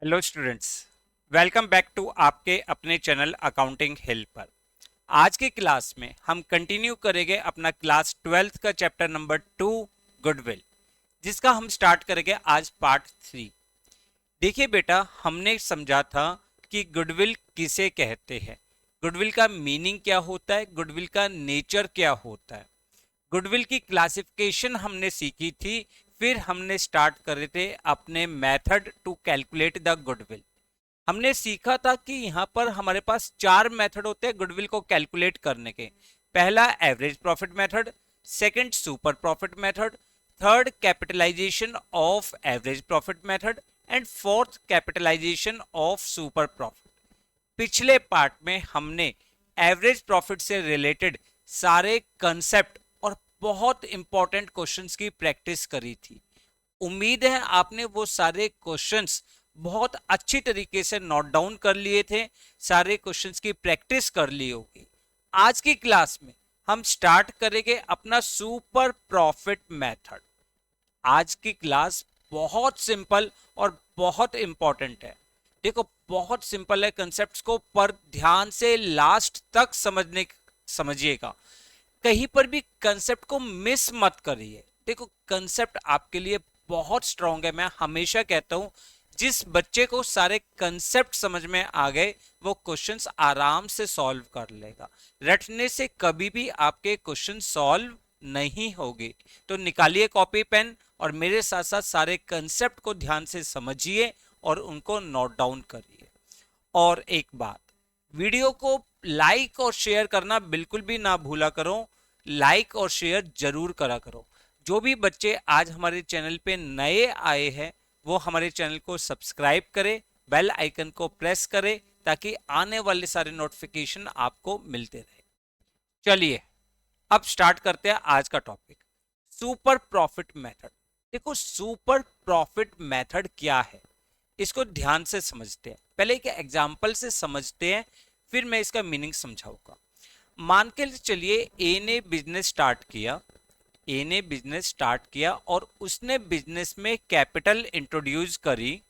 Hello students, welcome back to आपके अपने channel accounting हिल पर। आज की क्लास में हम कंटिन्यू करेंगे अपना क्लास 12th का चैप्टर नंबर 2 गुडविल, जिसका हम स्टार्ट करेंगे आज पार्ट 3। देखिए बेटा, हमने समझा था कि गुडविल किसे कहते हैं, गुडविल का मीनिंग क्या होता है, गुडविल का नेचर क्या होता है। गुडविल की क्लासिफिकेशन हमने सीखी थी। फिर हमने स्टार्ट करे थे अपने method to calculate the goodwill. हमने सीखा था कि यहां पर हमारे पास चार मेथड होते हैं गुडविल को कैलकुलेट करने के। पहला average profit method, second super profit method, third capitalization of average profit method and fourth capitalization of super profit. पिछले पार्ट में हमने एवरेज प्रॉफिट से रिलेटेड सारे कंसेप्ट और बहुत इंपॉर्टेंट क्वेश्चंस की प्रैक्टिस करी थी। उम्मीद है आपने वो सारे क्वेश्चंस बहुत अच्छी तरीके से नोट डाउन कर लिए थे, सारे क्वेश्चंस की प्रैक्टिस कर ली होगी। आज की क्लास में हम स्टार्ट करेंगे अपना सुपर प्रॉफिट मेथड। आज की क्लास बहुत सिंपल और बहुत इंपॉर्टेंट है। देखो, बहुत सिंपल है कंसेप्ट्स को, पर ध्यान से लास्ट तक समझिएगा। कहीं पर भी कंसेप्ट को मिस मत करिए। देखो, कंसेप्ट आपके लिए बहुत स्ट्रांग है। मैं हमेशा कहता हूं, जिस बच्चे को सारे कंसेप्ट समझ में आ गए वो क्वेश्चंस आराम से सॉल्व कर लेगा। रटने से कभी भी आपके क्वेश्चन सॉल्व नहीं होगे। तो निकालिए कॉपी पेन और मेरे साथ साथ सारे कंसेप्ट को ध्यान से समझिए और उनको नोट डाउन करिए। और एक बात, वीडियो को लाइक और शेयर करना बिल्कुल भी ना भूला करो। लाइक और शेयर जरूर करा करो। जो भी बच्चे आज हमारे चैनल पे नए आए हैं वो हमारे चैनल को सब्सक्राइब करे, बेल आइकन को प्रेस करे, ताकि आने वाले सारे नोटिफिकेशन आपको मिलते रहे। चलिए अब स्टार्ट करते हैं आज का टॉपिक, सुपर प्रॉफिट मेथड। देखो, सुपर प्रॉफिट मेथड क्या है इसको ध्यान से समझते हैं। पहले एक एग्जांपल से समझते हैं, फिर मैं इसका मीनिंग समझाऊंगा। मान के चलिए ए ने बिजनेस स्टार्ट किया और उसने बिजनेस में कैपिटल इंट्रोड्यूस करी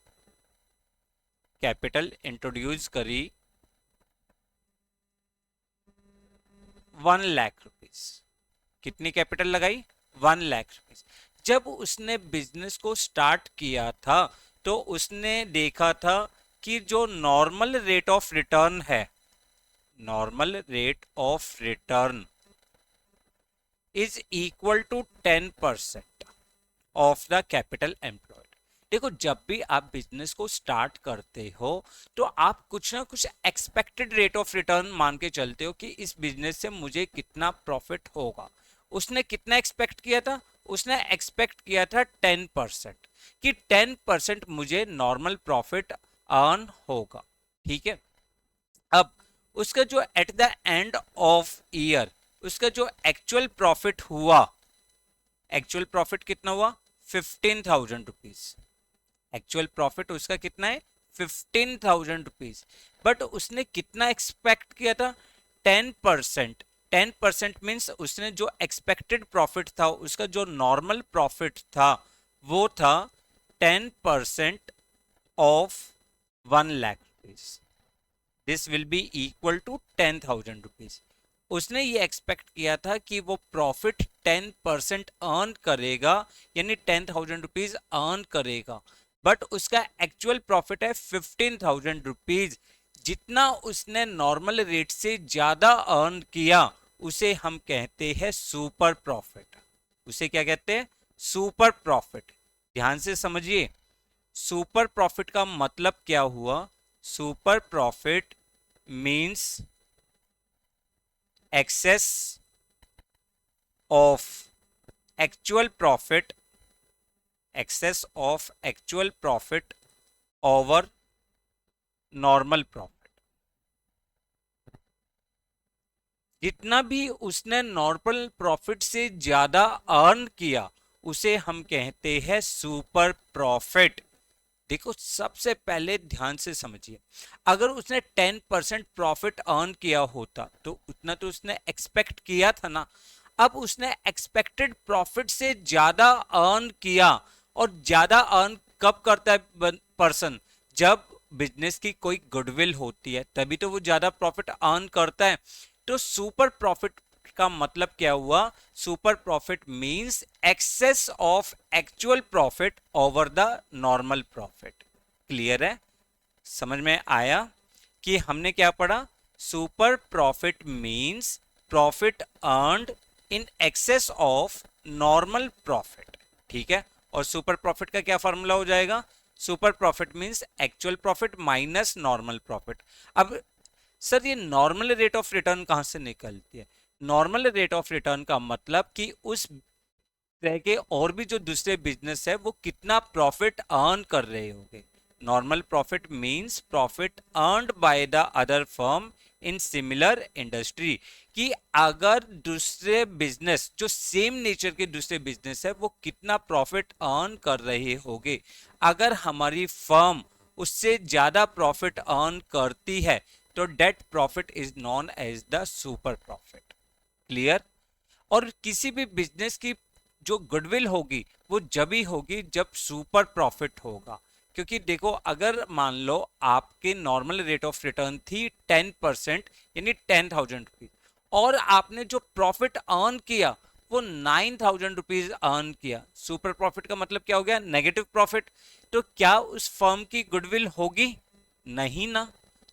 1 लाख रुपीस। कितनी कैपिटल लगाई? 1 लाख रुपीस। जब उसने बिजनेस को स्टार्ट किया था तो उसने देखा था कि जो normal rate of return is equal to 10% of the capital employed. देखो, जब भी आप बिजनेस को स्टार्ट करते हो तो आप कुछ ना कुछ एक्सपेक्टेड रेट ऑफ रिटर्न मान के चलते हो कि इस बिजनेस से मुझे कितना प्रॉफिट होगा। उसने कितना एक्सपेक्ट किया था? उसने एक्सपेक्ट किया था 10%, कि 10% मुझे नॉर्मल प्रॉफिट अर्न होगा। ठीक है। अब उसका जो at the end of year उसका जो एक्चुअल प्रॉफिट कितना हुआ? 15,000 रुपीज। एक्चुअल प्रॉफिट उसका कितना है? 15,000 रुपीज। बट उसने कितना एक्सपेक्ट किया था? 10%। 10% मीन्स उसने जो एक्सपेक्टेड प्रॉफिट था, उसका जो नॉर्मल प्रॉफिट था वो था 10% of 1 lakh rupees. This will be equal to 10,000 rupees. उसने ये एक्सपेक्ट किया था कि वो प्रॉफिट 10% अर्न करेगा, यानी 10,000 रुपीज अर्न करेगा। बट उसका एक्चुअल प्रॉफिट है 15,000 रुपीज। जितना उसने नॉर्मल रेट से ज्यादा अर्न किया उसे हम कहते हैं सुपर प्रॉफिट। उसे क्या कहते हैं? Super profit. ध्यान से समझिए, सुपर प्रॉफिट का मतलब क्या हुआ? Super profit means excess of actual profit over normal profit. जितना भी उसने नॉर्मल प्रॉफिट से ज्यादा अर्न किया उसे हम कहते हैं सुपर प्रॉफिट। देखो, सबसे पहले ध्यान से समझिए, अगर उसने 10% प्रॉफिट अर्न किया होता तो उतना तो उसने एक्सपेक्ट किया था ना। अब उसने एक्सपेक्टेड प्रॉफिट से ज्यादा अर्न किया। और ज्यादा अर्न कब करता है पर्सन? जब बिजनेस की कोई गुडविल होती है तभी तो वो ज्यादा प्रॉफिट अर्न करता है। तो सुपर प्रॉफिट का मतलब क्या हुआ? Super profit means excess of actual profit over the normal profit. Clear है? समझ में आया कि हमने क्या पढ़ा? Super profit means profit earned in excess of normal profit. ठीक है? और सुपर प्रॉफिट का क्या फॉर्मूला हो जाएगा? Super profit means actual profit minus normal profit. अब सर ये नॉर्मल रेट ऑफ रिटर्न कहां से निकलती है? नॉर्मल रेट ऑफ रिटर्न का मतलब कि उस तरह के और भी जो दूसरे बिजनेस है वो कितना प्रॉफिट अर्न कर रहे होंगे। Normal profit means profit earned by the other firm in similar industry. कि अगर दूसरे बिजनेस जो सेम नेचर के दूसरे बिजनेस है वो कितना प्रॉफिट अर्न कर रहे होंगे, अगर हमारी फर्म उससे ज्यादा प्रॉफिट अर्न करती है तो that profit is known as the super profit. Clear? और किसी भी बिजनेस की जो गुडविल होगी वो जब ही होगी जब सुपर प्रॉफिट होगा। क्योंकि देखो अगर मान लो आपके नॉर्मल रेट ऑफ रिटर्न थी 10% यानी 10,000 रुपीज, और आपने जो प्रॉफिट अर्न किया वो 9,000 रुपीज अर्न किया, सुपर प्रॉफिट का मतलब क्या हो गया? Negative profit. तो क्या उस फर्म की गुडविल होगी? नहीं ना।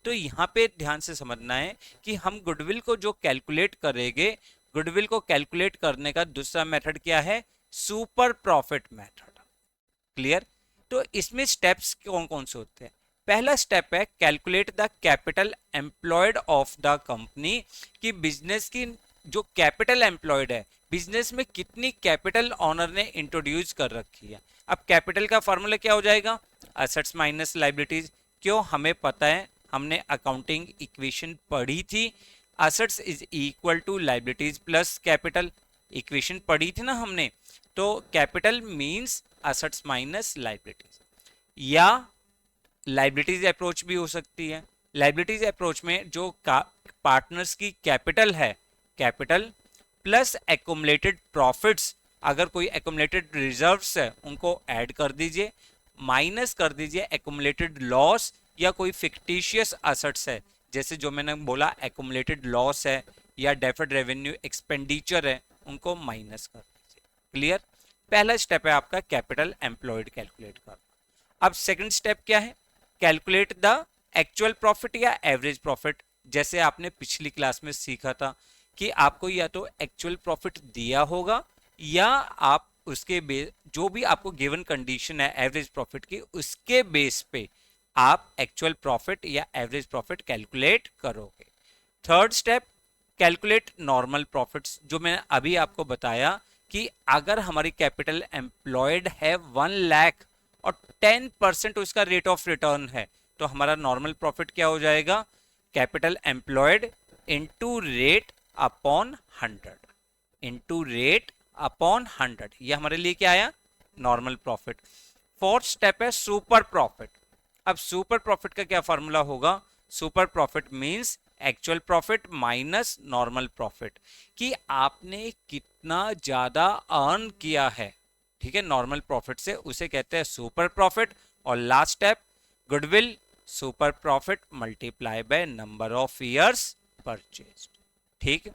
तो यहाँ पे ध्यान से समझना है कि हम गुडविल को जो कैलकुलेट करेंगे, गुडविल को कैलकुलेट करने का दूसरा मेथड क्या है? Super profit method. क्लियर? तो इसमें स्टेप्स कौन कौन से होते हैं? पहला स्टेप है calculate the capital employed of the company. कि बिजनेस की जो कैपिटल एम्प्लॉयड है, बिजनेस में कितनी कैपिटल ऑनर ने इंट्रोड्यूस कर रखी है। अब कैपिटल का फॉर्मूला क्या हो जाएगा? Assets minus liabilities. क्यों? हमें पता है, हमने अकाउंटिंग इक्वेशन पढ़ी थी, assets is equal to liabilities plus capital. Equation पढ़ी थी ना हमने। तो capital means assets minus liabilities. या लाइबिलिटीज अप्रोच भी हो सकती है। लाइबिलिटीज अप्रोच में जो पार्टनर्स की कैपिटल है, कैपिटल प्लस एक्युमुलेटेड प्रॉफिट्स, अगर कोई एक्युमुलेटेड रिजर्व्स है उनको ऐड कर दीजिए, माइनस कर दीजिए एक्युमुलेटेड लॉस या कोई फिक्टिशियस एसेट्स है, जैसे जो मैंने बोला एक्युमुलेटेड लॉस है या डेफर्ड रेवेन्यू एक्सपेंडिचर है, उनको माइनस कर दीजिए। क्लियर? पहला स्टेप है आपका कैपिटल एम्प्लॉयड कैलकुलेट करना। अब सेकंड स्टेप क्या है? कैलकुलेट द एक्चुअल प्रॉफिट या एवरेज प्रॉफिट। जैसे आपने पिछली क्लास में सीखा था कि आपको या तो एक्चुअल प्रॉफिट दिया होगा या आप उसके बेस, जो भी आपको गिवन कंडीशन है एवरेज प्रॉफिट की, उसके बेस पे आप एक्चुअल प्रॉफिट या एवरेज प्रॉफिट कैलकुलेट करोगे। Third step calculate normal profits, जो मैंने अभी आपको बताया कि अगर हमारी कैपिटल एम्प्लॉयड है 1 लाख और 10% उसका रेट ऑफ रिटर्न है तो हमारा नॉर्मल प्रॉफिट क्या हो जाएगा? Capital employed into rate upon 100, into rate upon 100, ये हमारे लिए क्या आया? Normal profit. फोर्थ स्टेप है सुपर प्रॉफिट। अब सुपर प्रॉफिट का क्या फॉर्मूला होगा? Super profit means actual profit minus normal profit. कि आपने कितना ज्यादा अर्न किया है, ठीक है, नॉर्मल प्रॉफिट से, उसे कहते हैं सुपर प्रॉफिट। और last step goodwill, super profit multiply by number of years purchase. ठीक?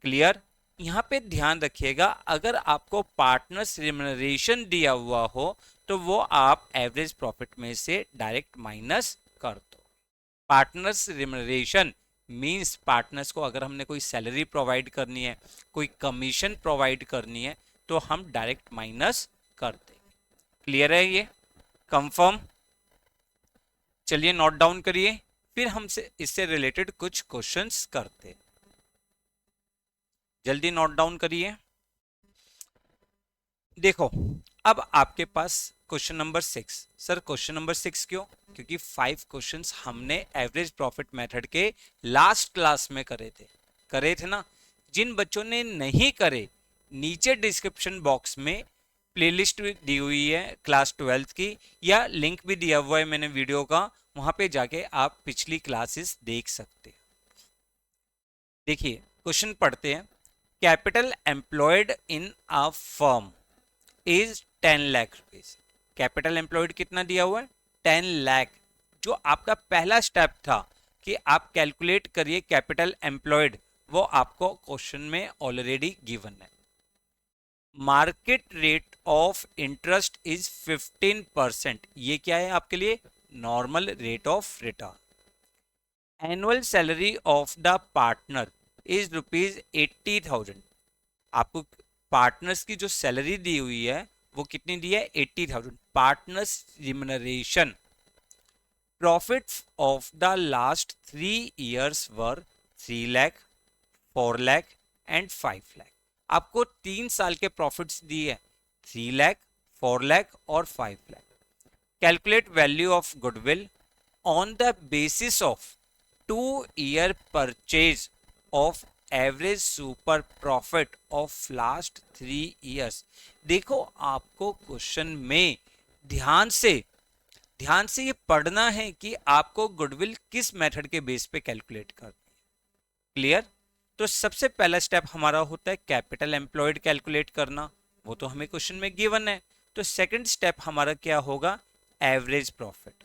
क्लियर? यहां पे ध्यान रखिएगा, अगर आपको पार्टनर्स रिम्यूनरेशन दिया हुआ हो तो वो आप एवरेज प्रॉफिट में से डायरेक्ट माइनस कर दो। पार्टनर्स रिम्यूनरेशन मींस पार्टनर्स को अगर हमने कोई सैलरी प्रोवाइड करनी है, कोई कमीशन प्रोवाइड करनी है, तो हम डायरेक्ट माइनस कर देंगे। क्लियर है ये? कंफर्म? चलिए नोट डाउन करिए, फिर हमसे इससे रिलेटेड कुछ क्वेश्चंस करते। जल्दी नोट डाउन करिए। देखो अब आपके पास question number 6। Sir question number 6 क्यों? क्योंकि 5 क्वेश्चंस हमने एवरेज प्रॉफिट मेथड के लास्ट क्लास में करे थे ना। जिन बच्चों ने नहीं करे, नीचे डिस्क्रिप्शन बॉक्स में प्लेलिस्ट दी हुई है क्लास 12th की, या लिंक भी दिया हुआ है मैंने वीडियो का, वहां पे जाके आप पिछली क्लासेस देख सकते हैं। देखिए क्वेश्चन पढ़ते हैं। Capital employed in a firm is 10 lakh rupees. Capital employed कितना दिया हुआ है? 10 लाख। जो आपका पहला स्टेप था कि आप कैलकुलेट करिए कैपिटल एम्प्लॉयड, वो आपको क्वेश्चन में ऑलरेडी गिवन है। Market rate of interest is 15%, ये क्या है आपके लिए? Normal rate of return. Annual salary of the partner is ₹80,000। आपको पार्टनर्स की जो सैलरी दी हुई है वो कितनी दी है? 80,000। Partners remuneration. Profit of the last 3 years were 3 lakh, 4 lakh and 5 lakh. आपको 3 साल के प्रॉफिट्स दिए हैं, 3 लाख, 4 लाख और 5 lakh. Calculate value of goodwill on the basis of 2 year purchase of average super profit of last 3 years। देखो आपको क्वेश्चन में ध्यान से ये पढ़ना है कि आपको गुडविल किस मेथड के बेस पे कैलकुलेट करनी है। क्लियर? तो सबसे पहला स्टेप हमारा होता है कैपिटल एम्प्लॉयड कैलकुलेट करना, वो तो हमें क्वेश्चन में गिवन है। तो सेकंड स्टेप हमारा क्या होगा? Average profit.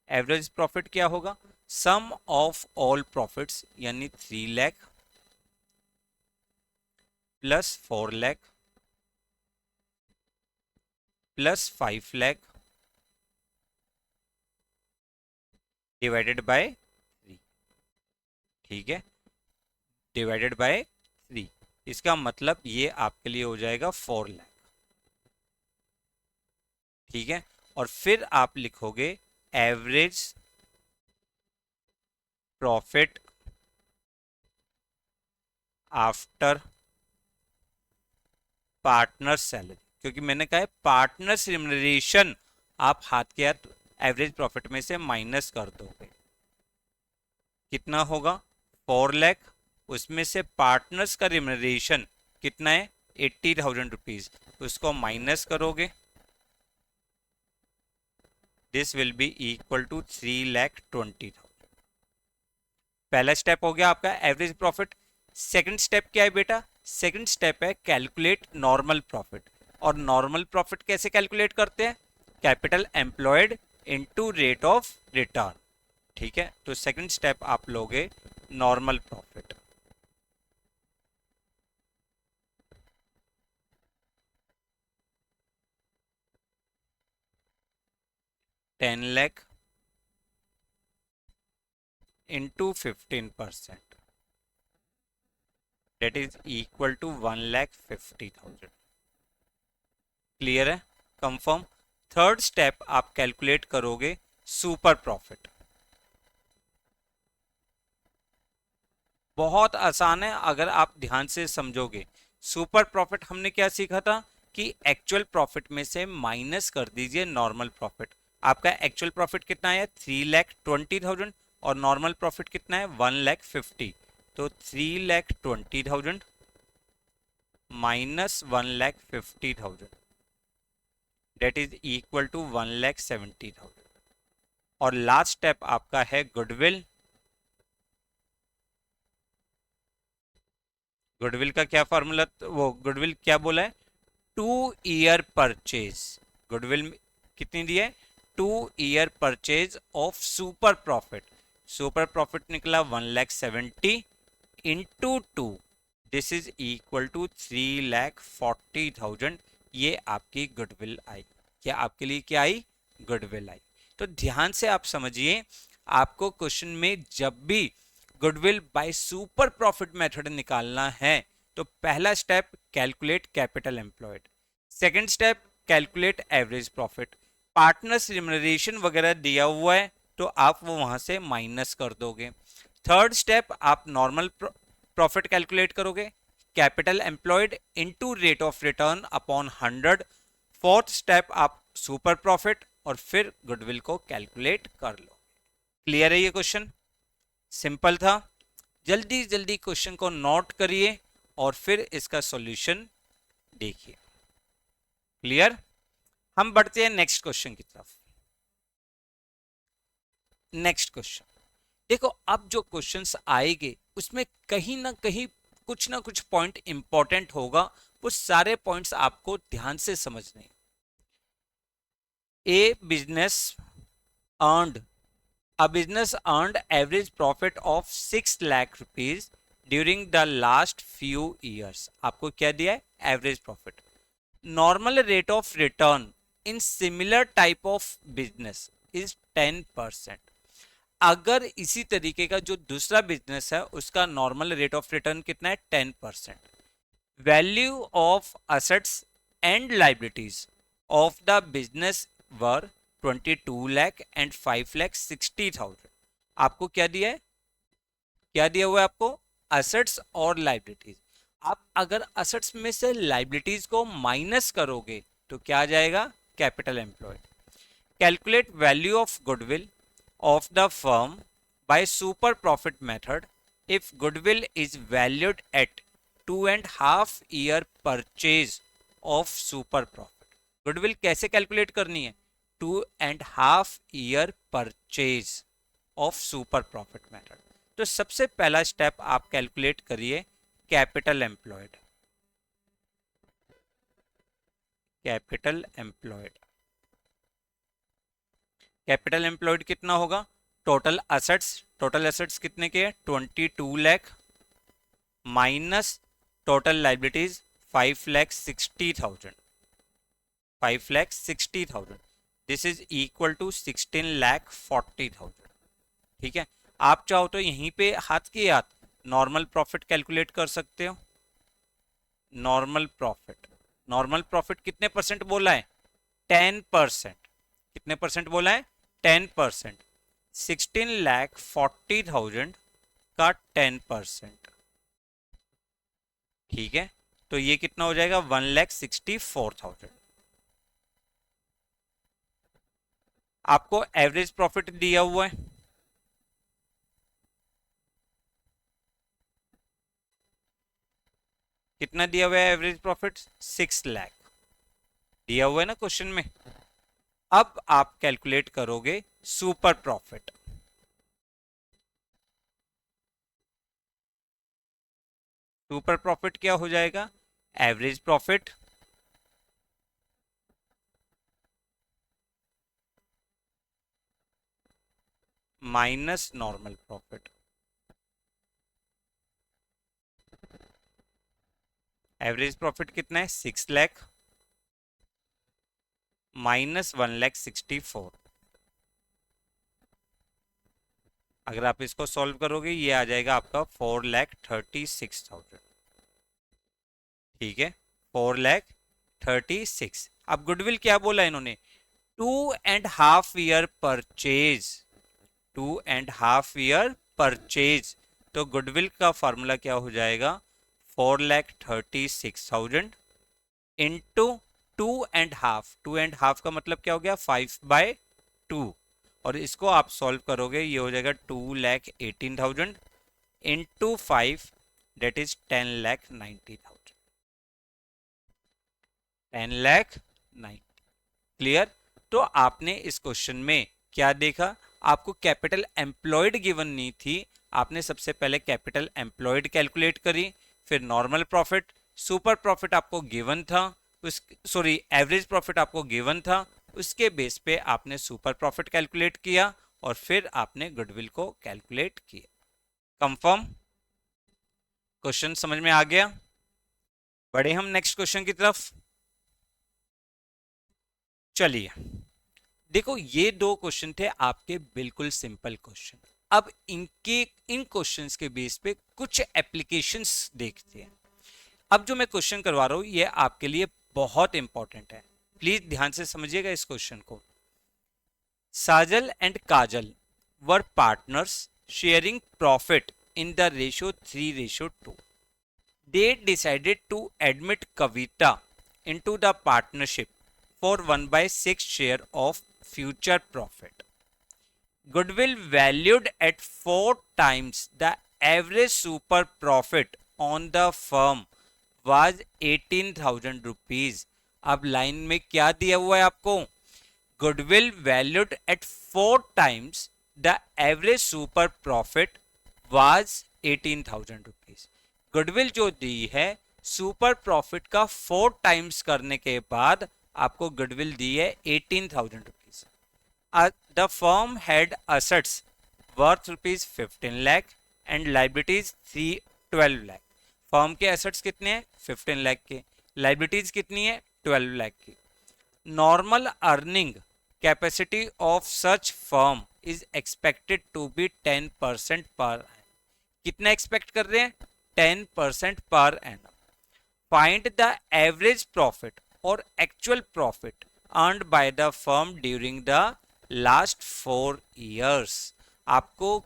एवरेज प्रॉफिट क्या होगा? सम ऑफ ऑल प्रॉफिट्स, यानी 3 lakh plus 4 lakh plus 5 lakh divided by 3। ठीक है, डिवाइडेड बाय 3, इसका मतलब ये आपके लिए हो जाएगा 4 लाख। ठीक है, और फिर आप लिखोगे average profit after partner salary, क्योंकि मैंने कहा है पार्टनर्स रिम्यूनरेशन आप हाथ के हाथ एवरेज प्रॉफिट में से माइनस कर दोगे। कितना होगा? 4 लाख, उसमें से पार्टनर्स का रिम्यूनरेशन कितना है? 80,000 रुपीज, उसको माइनस करोगे, this will be equal to 3,20,000। पहला स्टेप हो गया आपका एवरेज प्रॉफिट। सेकंड स्टेप क्या है बेटा? सेकंड स्टेप है कैलकुलेट नॉर्मल प्रॉफिट। और नॉर्मल प्रॉफिट कैसे कैलकुलेट करते हैं? Capital employed into rate of return. ठीक है, तो सेकंड स्टेप आप लोगे normal profit. ₹10 lakh into 15%, that is equal to 1,50,000। Clear है? कंफर्म। थर्ड स्टेप आप कैलकुलेट करोगे सुपर प्रॉफिट। बहुत आसान है अगर आप ध्यान से समझोगे। सुपर प्रॉफिट हमने क्या सीखा था कि एक्चुअल प्रॉफिट में से माइनस कर दीजिए नॉर्मल प्रॉफिट। आपका एक्चुअल प्रॉफिट कितना है? 3,20,000 और नॉर्मल प्रॉफिट कितना है? 1,50,000। तो 3,20,000 minus 1,50,000 that is equal to 1,70,000। और लास्ट स्टेप आपका है गुडविल। गुडविल का क्या फॉर्मूला, वो गुडविल क्या बोला है? 2 year परचेज। गुडविल कितनी दी है? 2 year purchase of super profit. Super profit निकला 1,70,000 into 2, this is equal to 3,40,000। ये आपकी गुडविल आई। क्या आपके लिए क्या आई? गुडविल आई। तो ध्यान से आप समझिए, आपको क्वेश्चन में जब भी goodwill by super profit method निकालना है तो पहला step calculate capital employed, second step calculate average profit. Partners remuneration वगैरह दिया हुआ है तो आप वो वहां से माइनस कर दोगे। थर्ड स्टेप आप नॉर्मल प्रॉफिट कैलकुलेट करोगे, capital employed into rate of return upon 100। Fourth step आप सुपर प्रॉफिट और फिर गुडविल को कैलकुलेट कर लो। क्लियर है ये क्वेश्चन? सिंपल था। जल्दी जल्दी क्वेश्चन को नोट करिए और फिर इसका सॉल्यूशन देखिए। क्लियर? हम बढ़ते हैं नेक्स्ट क्वेश्चन की तरफ। नेक्स्ट क्वेश्चन देखो, अब जो क्वेश्चंस आएंगे उसमें कहीं ना कहीं कुछ ना कुछ पॉइंट इंपॉर्टेंट होगा, वो सारे पॉइंट्स आपको ध्यान से समझने हैं। A business earned A business earned average profit of 6 lakh rupees during the last few years. आपको क्या दिया है? Average profit. Normal rate of return in similar type of business is 10%. अगर इसी तरीके का जो दूसरा बिजनेस है उसका नॉर्मल रेट ऑफ रिटर्न कितना है? 10%. Value of assets and liabilities of the business were 22 lakh and 5 lakh 60,000. आपको क्या दिया है? क्या दिया हुआ है आपको? असेट्स और लाइबिलिटीज. आप अगर असेट्स में से लाइबिलिटीज को माइनस करोगे तो क्या आ जाएगा? Capital employed. Calculate value of goodwill of the firm by super profit method if goodwill is valued at 2.5 year purchase of super profit. Goodwill कैसे कैलकुलेट करनी है? 2.5 year purchase of super profit method. तो सबसे पहला step आप calculate करिए capital employed. Capital employed. Capital employed कितना होगा? Total assets. टोटल असेट्स कितने के? 22 lakh minus total liabilities 5 lakh 60,000. 5 lakh 60,000. This is equal to 16 lakh 40,000. ठीक है. आप चाहो तो यहीं पे हाथ के हाथ नॉर्मल प्रॉफिट कैलकुलेट कर सकते हो. Normal profit. नॉर्मल प्रॉफिट कितने परसेंट बोला है? 10%. कितने परसेंट बोला है? 10%. 16 लाख 40,000 का 10%. ठीक है. तो ये कितना हो जाएगा? 1,64,000. आपको एवरेज प्रॉफिट दिया हुआ है. कितना दिया हुआ है एवरेज प्रॉफिट? 6 लाख दिया हुआ है ना क्वेश्चन में. अब आप कैलकुलेट करोगे सुपर प्रॉफिट. सुपर प्रॉफिट क्या हो जाएगा? Average profit minus normal profit. Average profit कितना है? 6 लाख माइनस 1,64,000. अगर आप इसको सॉल्व करोगे ये आ जाएगा आपका 4,36,000. ठीक है. 4,36,000. अब गुडविल क्या बोला इन्होंने? 2.5 ईयर परचेज. 2.5 year purchase. तो गुडविल का फॉर्मूला क्या हो जाएगा? 4,36,000 इंटू 2.5. 2.5 का मतलब क्या हो गया? 5/2. और इसको आप सॉल्व करोगे ये हो जाएगा 2,18,000 इंटू 5 डेट इज 10,90,000. 10,90,000. क्लियर. तो आपने इस क्वेश्चन में क्या देखा? आपको कैपिटल एम्प्लॉयड गिवन नहीं थी. आपने सबसे पहले कैपिटल एम्प्लॉयड कैलकुलेट करी, फिर नॉर्मल प्रॉफिट. सुपर प्रॉफिट आपको गिवन था, सॉरी एवरेज प्रॉफिट आपको गिवन था. उसके बेस पे आपने सुपर प्रॉफिट कैलकुलेट किया और फिर आपने गुडविल को कैलकुलेट किया. कंफर्म? क्वेश्चन समझ में आ गया? बढ़े हम नेक्स्ट क्वेश्चन की तरफ. चलिए देखो ये दो क्वेश्चन थे आपके बिल्कुल सिंपल क्वेश्चन. अब इन क्वेश्चंस के बेस पे कुछ एप्लीकेशंस देखते हैं. अब जो मैं क्वेश्चन करवा रहा हूं ये आपके लिए बहुत इंपॉर्टेंट है. प्लीज ध्यान से समझिएगा इस क्वेश्चन को. साजल and Kajal were partners sharing profit in the ratio 3:2. They decided to admit Kavita into the partnership for 1/6 share of future profit. Goodwill valued at 4 times the average super profit on the firm was 18,000 rupees. अब line में क्या दिया हुआ है आपको? Goodwill valued at 4 times the average super profit was 18,000 rupees. Goodwill जो दी है super profit का 4 टाइम्स करने के बाद आपको गुडविल दी है 18,000 rupees. The firm had assets worth rupees 15 lakh and liabilities 12 lakh. Firm के एसेट्स कितने हैं? 15 लाख के। लाइबिलिटीज कितनी है? 12 लाख की। Normal earning capacity of such firm is expected to be 10% पर। कितना एक्सपेक्ट कर रहे हैं? 10% per annum. Find the average profit और actual profit earned by the firm during the last 4 years. आपको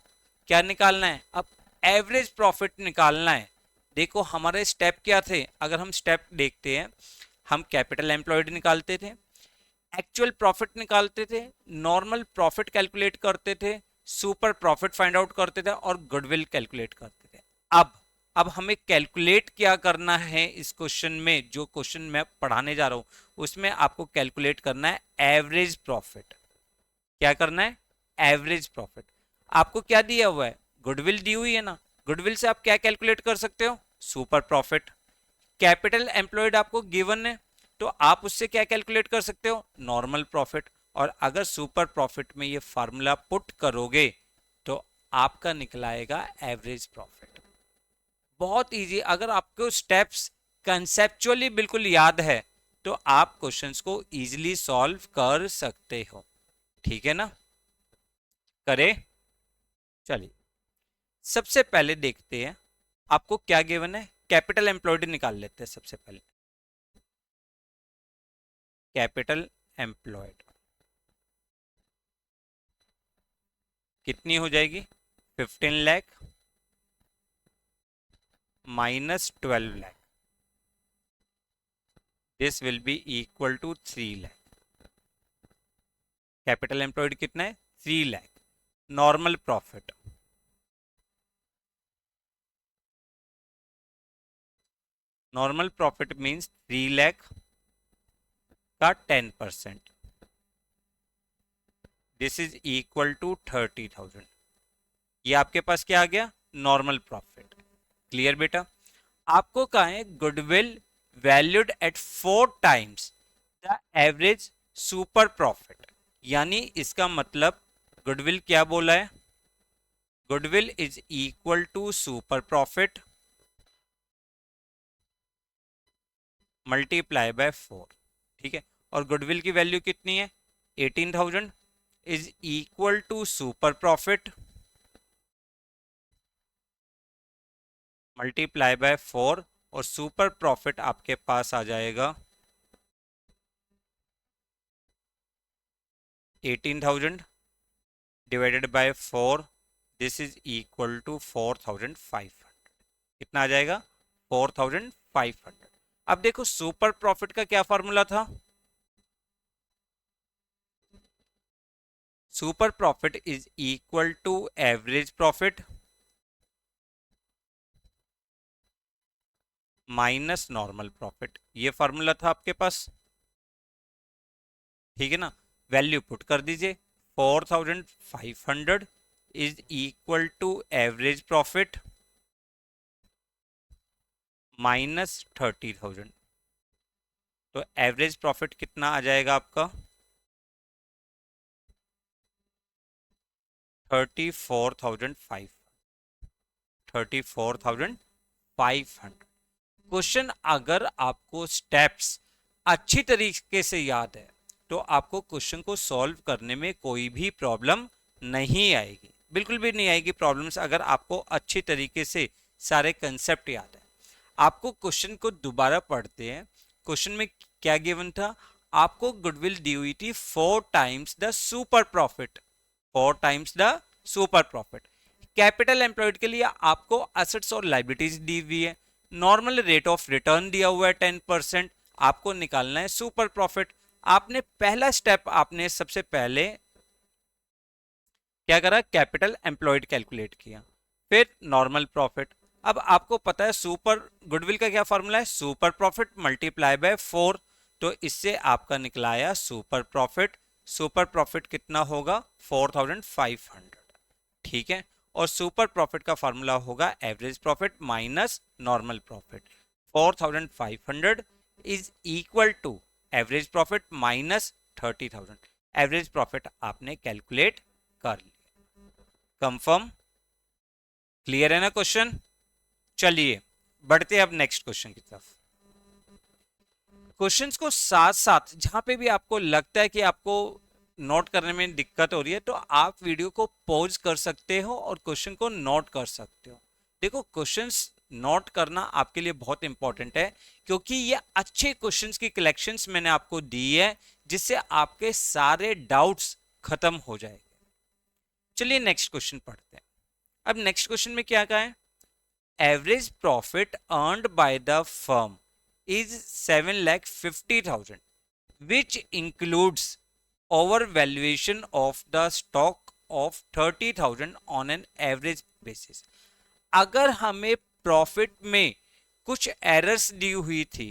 क्या निकालना है? अब एवरेज प्रॉफिट निकालना है। देखो हमारे स्टेप क्या थे, अगर हम स्टेप देखते हैं, हम कैपिटल एम्प्लॉयड निकालते थे, एक्चुअल प्रॉफिट निकालते थे, नॉर्मल प्रॉफिट कैलकुलेट करते थे, सुपर प्रॉफिट फाइंड आउट करते थे और गुडविल कैलकुलेट करते थे। अब हमें कैलकुलेट क्या करना है इस क्वेश्चन में, जो क्वेश्चन मैं पढ़ाने जा रहा हूं उसमें आपको कैलकुलेट करना है एवरेज प्रॉफिट। क्या करना है? Average profit. आपको क्या दिया हुआ है? गुडविल दी हुई है ना। गुडविल से आप क्या कैलकुलेट कर सकते हो? Super profit. कैपिटल एम्प्लॉयड आपको गिवन है तो आप उससे क्या कैलकुलेट कर सकते हो? Normal profit. और अगर सुपर प्रॉफिट में ये फार्मूला पुट करोगे तो आपका निकलाएगा एवरेज प्रॉफिट। बहुत इजी। अगर आपको स्टेप्स कंसेप्चुअली बिल्कुल याद है तो आप क्वेश्चंस को इजीली सॉल्व कर सकते हो। ठीक है ना? करें? चलिए सबसे पहले देखते हैं आपको क्या गिवन है। कैपिटल एम्प्लॉयड निकाल लेते हैं सबसे पहले। कैपिटल एम्प्लॉयड कितनी हो जाएगी? 15 lakh minus 12 lakh, this will be equal to 3 lakh. Capital employed कितना है? 3 lakh. Normal profit, normal profit means 3 lakh का 10%, दिस इज इक्वल टू 30,000। ये आपके पास क्या आ गया? Normal profit. क्लियर बेटा? आपको कहा है goodwill valued at 4 times the average super profit, यानी इसका मतलब गुडविल क्या बोला है? Goodwill is equal to super profit multiply by 4। ठीक है, और गुडविल की वैल्यू कितनी है? 18,000 is equal to super profit multiply by 4, और सुपर प्रॉफिट आपके पास आ जाएगा 18,000 divided by 4, this is equal to 4,500। कितना आ जाएगा? 4,500। अब देखो सुपर प्रॉफिट का क्या फॉर्मूला था? Super profit is equal to average profit minus normal profit. ये फॉर्मूला था आपके पास। ठीक है ना? वैल्यू पुट कर दीजिए। 4,500 is equal to average profit minus 30,000। तो एवरेज प्रॉफिट कितना आ जाएगा आपका? 34,500। क्वेश्चन अगर आपको स्टेप्स अच्छी तरीके से याद है तो आपको क्वेश्चन को सॉल्व करने में कोई भी प्रॉब्लम नहीं आएगी, बिल्कुल भी नहीं आएगी प्रॉब्लम्स, अगर आपको अच्छी तरीके से सारे कंसेप्ट याद है। आपको क्वेश्चन को दोबारा पढ़ते हैं। क्वेश्चन में क्या गिवन था? आपको गुडविल दी हुई थी 4 times the super profit, 4 times the super profit. Capital employed के लिए आपको एसेट्स और लाइबिलिटीज दी हुई है, नॉर्मल रेट ऑफ रिटर्न दिया हुआ है 10%। आपको निकालना है सुपर प्रॉफिट। आपने पहला स्टेप, आपने सबसे पहले क्या करा? कैपिटल एम्प्लॉयड कैलकुलेट किया, फिर नॉर्मल प्रॉफिट। अब आपको पता है सुपर गुडविल का क्या फॉर्मूला है? Super profit multiply by 4। तो इससे आपका निकला आया सुपर प्रॉफिट। सुपर प्रॉफिट कितना होगा? 4,500। ठीक है, और सुपर प्रॉफिट का फॉर्मूला होगा average profit minus normal profit. 4500 is equal to average profit minus 30,000। Average profit आपने कैलकुलेट कर लिया। कंफर्म, क्लियर है ना क्वेश्चन? चलिए बढ़ते हैं अब नेक्स्ट क्वेश्चन की तरफ। क्वेश्चंस को साथ साथ जहां पे भी आपको लगता है कि आपको नोट करने में दिक्कत हो रही है तो आप वीडियो को पॉज कर सकते हो और क्वेश्चन को नोट कर सकते हो। देखो क्वेश्चंस नोट करना आपके लिए बहुत इंपॉर्टेंट है क्योंकि ये अच्छे क्वेश्चंस की कलेक्शंस मैंने आपको दी है जिससे आपके सारे डाउट्स खत्म हो जाएंगे। चलिए नेक्स्ट क्वेश्चन पढ़ते हैं। अब नेक्स्ट क्वेश्चन में क्या कहा है? Average profit earned by the firm is 7,50,000 which includes overvaluation of the stock of 30,000 on an average basis। अगर हमें प्रॉफिट में कुछ एरर्स दी हुई थी,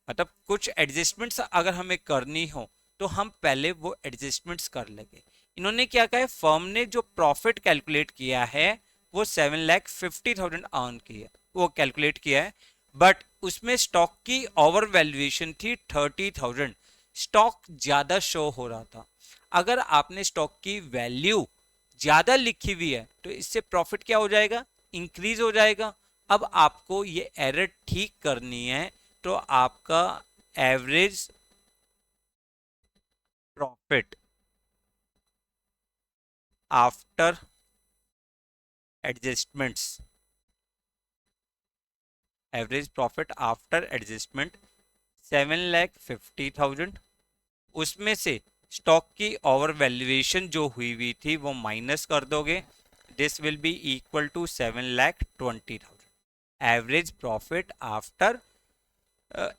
मतलब कुछ एडजस्टमेंट्स अगर हमें करनी हो तो हम पहले वो एडजस्टमेंट्स कर लेंगे। इन्होंने क्या कहा है, फर्म ने जो प्रॉफिट कैलकुलेट किया है वो 7,50,000 अर्न किया, वो कैलकुलेट किया है, बट उसमें स्टॉक की ओवर वैल्यूएशन थी 30,000। स्टॉक ज्यादा शो हो रहा था। अगर आपने स्टॉक की वैल्यू ज्यादा लिखी हुई है तो इससे प्रॉफिट क्या हो जाएगा, इंक्रीज हो जाएगा। अब आपको ये एरर ठीक करनी है तो आपका average profit after adjustments, average profit after adjustment 7,50,000, उसमें से स्टॉक की ओवर वैल्यूएशन जो हुई थी वो माइनस कर दोगे। This will be equal to 7,20,000 average profit after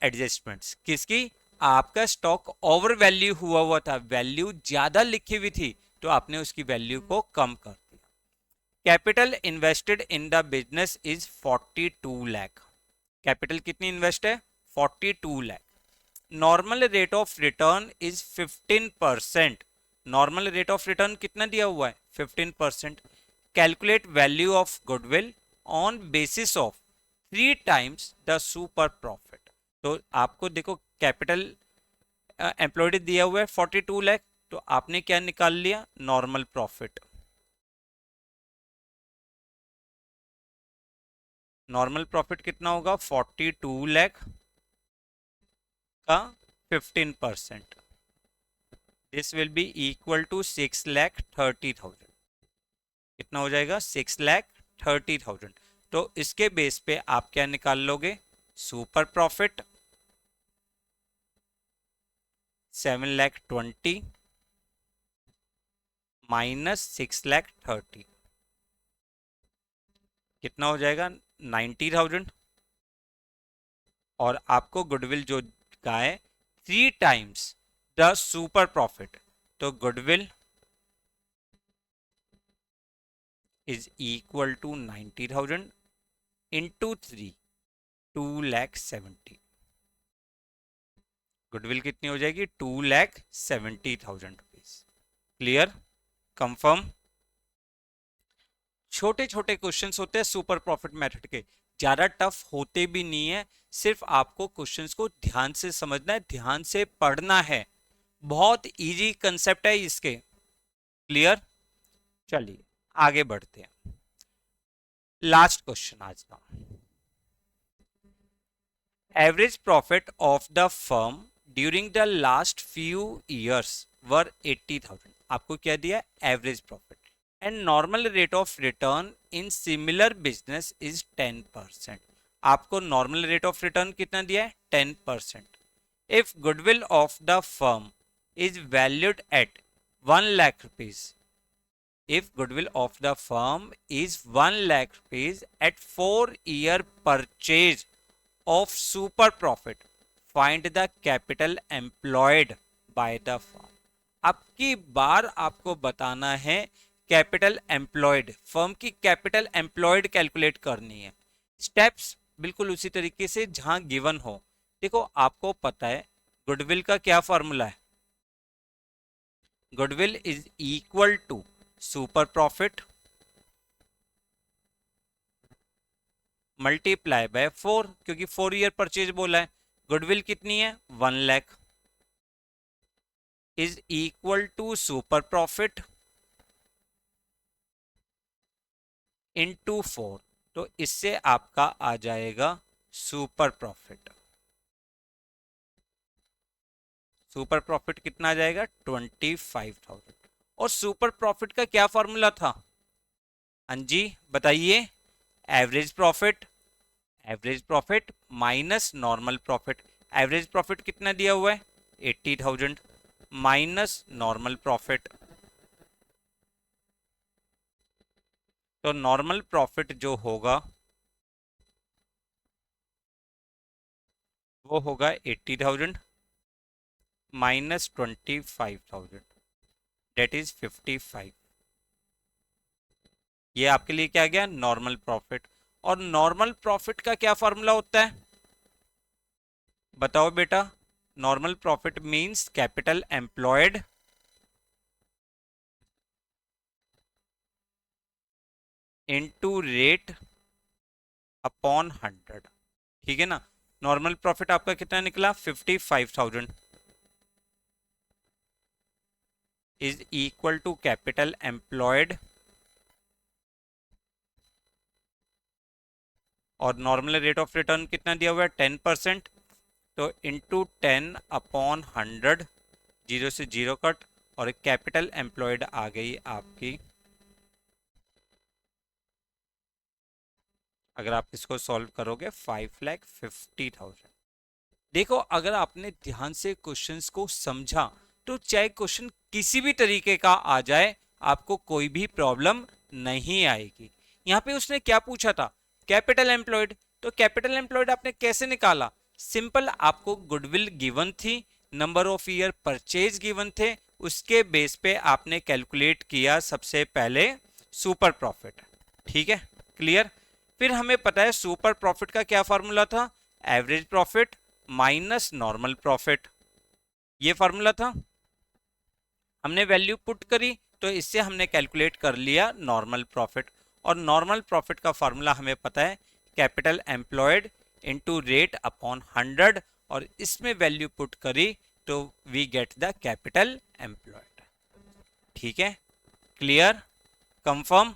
adjustments. किसकी? आपका स्टॉक ओवर वैल्यू हुआ था, वैल्यू ज्यादा लिखी हुई थी तो आपने उसकी वैल्यू को कम कर दिया। Capital invested in the business is 42 lakh. Capital कितनी इन्वेस्ट है? 42 lakh. Normal rate of return is 15%। Normal rate of return कितना दिया हुआ है? 15%। Calculate value of goodwill on basis of 3 times the super profit. तो आपको देखो कैपिटल एम्प्लॉयड दिया हुआ है 42 लाख, तो आपने क्या निकाल लिया? Normal profit. नॉर्मल प्रॉफिट कितना होगा? 42 लाख का 15%। This will be equal to 6,30,000। कितना हो जाएगा? 6,30,000। तो इसके बेस पे आप क्या निकाल लोगे? सुपर प्रॉफिट 7,20,000 माइनस 6,30,000 कितना हो जाएगा? 90,000। और आपको गुडविल जो का है 3 टाइम्स द सुपर प्रॉफिट, तो goodwill is equal to 90,000 into 3, 2,70,000। Goodwill कितनी हो जाएगी? 2,70,000 रुपीज। Clear, confirm. छोटे छोटे क्वेश्चंस होते हैं सुपर प्रॉफिट मेथड के, ज्यादा टफ होते भी नहीं है, सिर्फ आपको क्वेश्चंस को ध्यान से समझना है, ध्यान से पढ़ना है। बहुत इजी कंसेप्ट है इसके। क्लियर, चलिए आगे बढ़ते हैं। लास्ट क्वेश्चन आज का। Average profit of the firm during the last few years were 80,000। आपको क्या दिया? Average profit. And normal rate of return in similar business is 10%। आपको नॉर्मल रेट ऑफ रिटर्न कितना दिया है? 10%। If goodwill of the firm is valued at 1 lakh rupees, if goodwill of the firm is 1 lakh rupees at 4-year purchase of super profit, find the capital employed by the firm। अब की बार आपको बताना है capital employed, firm की capital employed calculate करनी है। Steps बिल्कुल उसी तरीके से जहां गिवन हो। देखो आपको पता है गुडविल का क्या फॉर्मूला है? Goodwill is equal to super profit multiply by 4, क्योंकि 4 ईयर परचेज बोला है। गुडविल कितनी है? 1 lakh is equal to super profit into 4। तो इससे आपका आ जाएगा सुपर प्रॉफिट। सुपर प्रॉफिट कितना आ जाएगा? 25,000। और सुपर प्रॉफिट का क्या फॉर्मूला था? हाँ जी बताइए। Average profit, average profit minus normal profit. Average profit कितना दिया हुआ है? 80,000 माइनस नॉर्मल प्रॉफिट। तो नॉर्मल प्रॉफिट जो होगा वो होगा 80,000 माइनस 25,000, डेट इज 55। ये आपके लिए क्या गया? Normal profit. और नॉर्मल प्रॉफिट का क्या फॉर्मूला होता है? बताओ बेटा। Normal profit means capital employed into rate upon 100। ठीक है ना? नॉर्मल प्रॉफिट आपका कितना निकला? 55,000 is equal to capital employed, और नॉर्मल रेट ऑफ रिटर्न कितना दिया हुआ है? 10%। तो इंटू 10 अपॉन 100, जीरो से जीरो कट, और कैपिटल एम्प्लॉयड आ गई आपकी। अगर आप इसको सॉल्व करोगे 5,50,000। देखो, अगर आपने ध्यान से क्वेश्चंस को समझा तो चाहे क्वेश्चन किसी भी तरीके का आ जाए आपको कोई भी प्रॉब्लम नहीं आएगी। यहाँ पे उसने क्या पूछा था? Capital employed. तो कैपिटल एम्प्लॉयड आपने कैसे निकाला? सिंपल, आपको गुडविल गिवन थी, number of year purchase given थे, उसके बेस पे आपने कैलकुलेट किया सबसे पहले सुपर प्रॉफिट। ठीक है, क्लियर। फिर हमें पता है सुपर प्रॉफिट का क्या फॉर्मूला था? Average profit minus normal profit, ये फॉर्मूला था। हमने वैल्यू पुट करी तो इससे हमने कैलकुलेट कर लिया नॉर्मल प्रॉफिट। और नॉर्मल प्रॉफिट का फॉर्मूला हमें पता है capital employed into rate upon 100, और इसमें वैल्यू पुट करी तो we get the capital employed. ठीक है, क्लियर, कंफर्म।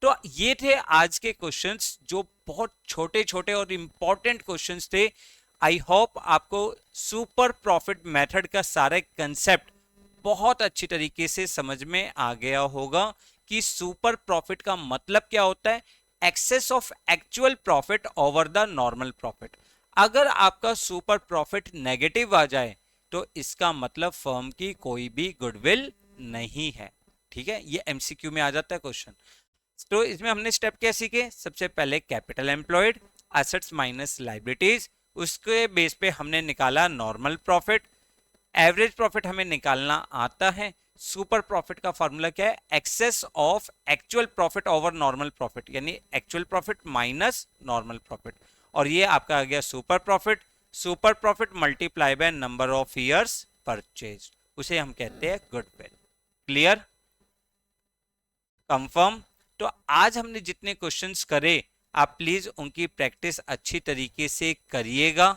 तो ये थे आज के क्वेश्चंस, जो बहुत छोटे छोटे और इंपॉर्टेंट क्वेश्चंस थे। आई होप आपको सुपर प्रॉफिट मेथड का सारे कंसेप्ट बहुत अच्छी तरीके से समझ में आ गया होगा कि सुपर प्रॉफिट का मतलब क्या होता है। Excess of actual profit over the normal profit. अगर आपका सुपर प्रॉफिट नेगेटिव आ जाए तो इसका मतलब फर्म की कोई भी गुडविल नहीं है। ठीक है, ये एमसीक्यू में आ जाता है क्वेश्चन। तो इसमें हमने स्टेप क्या सीखे? सबसे पहले capital employed, assets minus liabilities, उसके बेस पे हमने निकाला नॉर्मल प्रॉफिट। एवरेज प्रॉफिट हमें निकालना आता है। सुपर प्रॉफिट का फॉर्मूला क्या है? Excess of actual profit over normal profit, यानी actual profit minus normal profit, और ये आपका आ गया super profit. Super profit multiply by number of years purchase, उसे हम कहते हैं गुडविल। Clear, confirm. तो आज हमने जितने क्वेश्चंस करे आप प्लीज उनकी प्रैक्टिस अच्छी तरीके से करिएगा,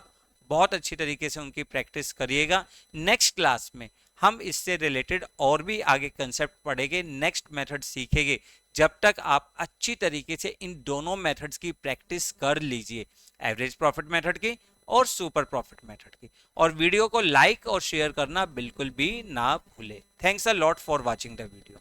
बहुत अच्छी तरीके से उनकी प्रैक्टिस करिएगा। नेक्स्ट क्लास में हम इससे रिलेटेड और भी आगे कंसेप्ट पढ़ेंगे, नेक्स्ट मेथड सीखेंगे। जब तक आप अच्छी तरीके से इन दोनों मेथड्स की प्रैक्टिस कर लीजिए, एवरेज प्रॉफिट मेथड की और सुपर प्रॉफिट मेथड की। और वीडियो को लाइक और शेयर करना बिल्कुल भी ना भूले। Thanks a lot for watching the video.